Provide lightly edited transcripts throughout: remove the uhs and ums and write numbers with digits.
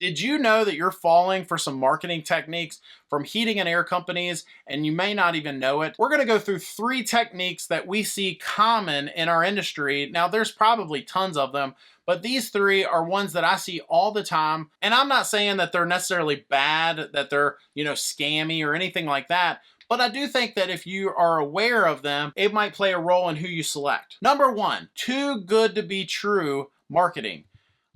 Did you know that you're falling for some marketing techniques from heating and air companies and you may not even know it? We're going to go through 3 techniques that we see common in our industry. Now, there's probably tons of them, but these 3 are ones that I see all the time. And I'm not saying that they're necessarily bad, that they're, scammy or anything like that. But I do think that if you are aware of them, it might play a role in who you select. Number 1, too good to be true marketing.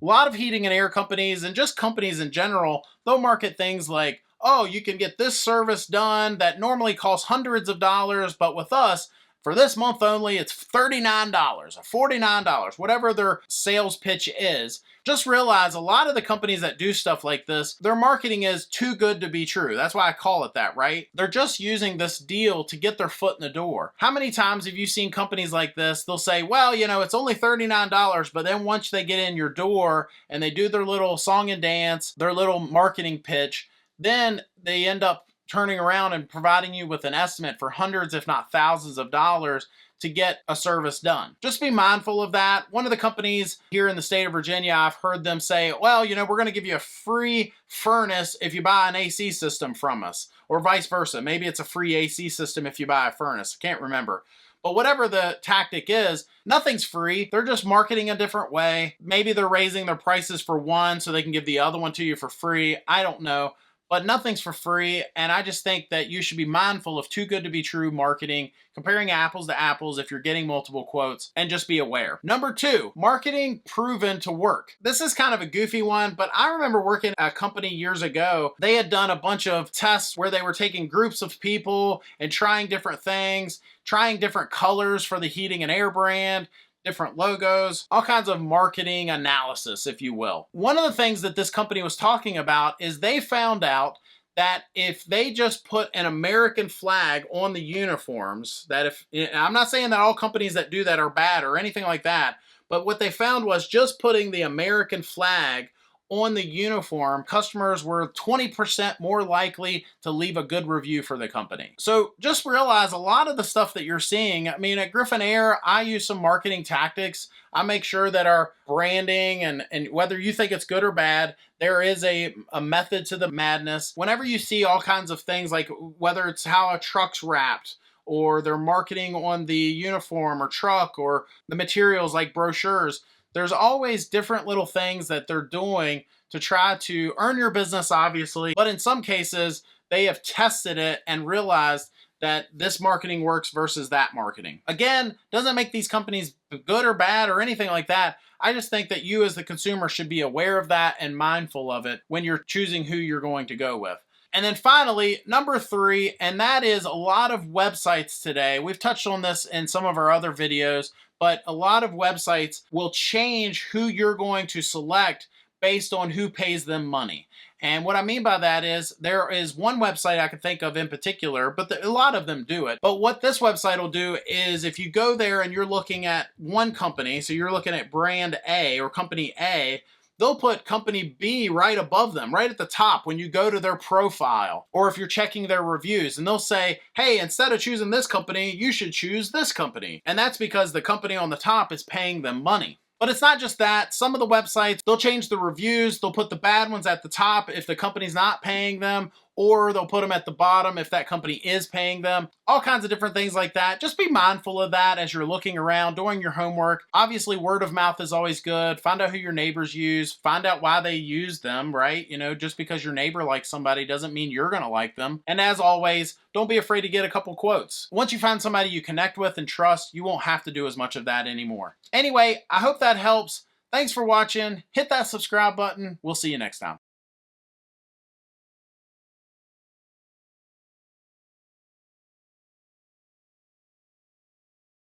A lot of heating and air companies and just companies in general, they'll market things like, oh, you can get this service done that normally costs hundreds of dollars, but with us, for this month only, it's $39 or $49, whatever their sales pitch is. Just realize a lot of the companies that do stuff like this, their marketing is too good to be true. That's why I call it that, right? They're just using this deal to get their foot in the door. How many times have you seen companies like this? They'll say, well, it's only $39, but then once they get in your door and they do their little song and dance, their little marketing pitch, then they end up turning around and providing you with an estimate for hundreds, if not thousands of dollars to get a service done. Just be mindful of that. One of the companies here in the state of Virginia, I've heard them say, well, we're going to give you a free furnace if you buy an AC system from us, or vice versa. Maybe it's a free AC system if you buy a furnace. I can't remember. But whatever the tactic is, nothing's free. They're just marketing a different way. Maybe they're raising their prices for one so they can give the other one to you for free. I don't know. But nothing's for free, and I just think that you should be mindful of too good to be true marketing, comparing apples to apples if you're getting multiple quotes, and just be aware. Number 2, marketing proven to work. This is kind of a goofy one, but I remember working at a company years ago. They had done a bunch of tests where they were taking groups of people and trying different things, trying different colors for the heating and air brand, different logos, all kinds of marketing analysis, if you will. One of the things that this company was talking about is they found out that if they just put an American flag on the uniforms, that if, I'm not saying that all companies that do that are bad or anything like that, but what they found was just putting the American flag on the uniform, customers were 20% more likely to leave a good review for the company. So just realize a lot of the stuff that you're seeing, at Griffin Air, I use some marketing tactics. I make sure that our branding and whether you think it's good or bad, there is a method to the madness. Whenever you see all kinds of things, like whether it's how a truck's wrapped, or they're marketing on the uniform or truck, or the materials like brochures, there's always different little things that they're doing to try to earn your business, obviously. But in some cases, they have tested it and realized that this marketing works versus that marketing. Again, doesn't make these companies good or bad or anything like that. I just think that you as the consumer should be aware of that and mindful of it when you're choosing who you're going to go with. And then finally, number 3, and that is a lot of websites today. We've touched on this in some of our other videos, but a lot of websites will change who you're going to select based on who pays them money. And what I mean by that is there is one website I can think of in particular, but a lot of them do it. But what this website will do is if you go there and you're looking at one company, so you're looking at brand A or company A, they'll put company B right above them, right at the top when you go to their profile, or if you're checking their reviews, and they'll say, hey, instead of choosing this company, you should choose this company. And that's because the company on the top is paying them money. But it's not just that. Some of the websites, they'll change the reviews. They'll put the bad ones at the top if the company's not paying them, or they'll put them at the bottom if that company is paying them. All kinds of different things like that. Just be mindful of that as you're looking around, doing your homework. Obviously, word of mouth is always good. Find out who your neighbors use. Find out why they use them, right? Just because your neighbor likes somebody doesn't mean you're going to like them. And as always, don't be afraid to get a couple quotes. Once you find somebody you connect with and trust, you won't have to do as much of that anymore. Anyway, I hope that helps. Thanks for watching. Hit that subscribe button. We'll see you next time.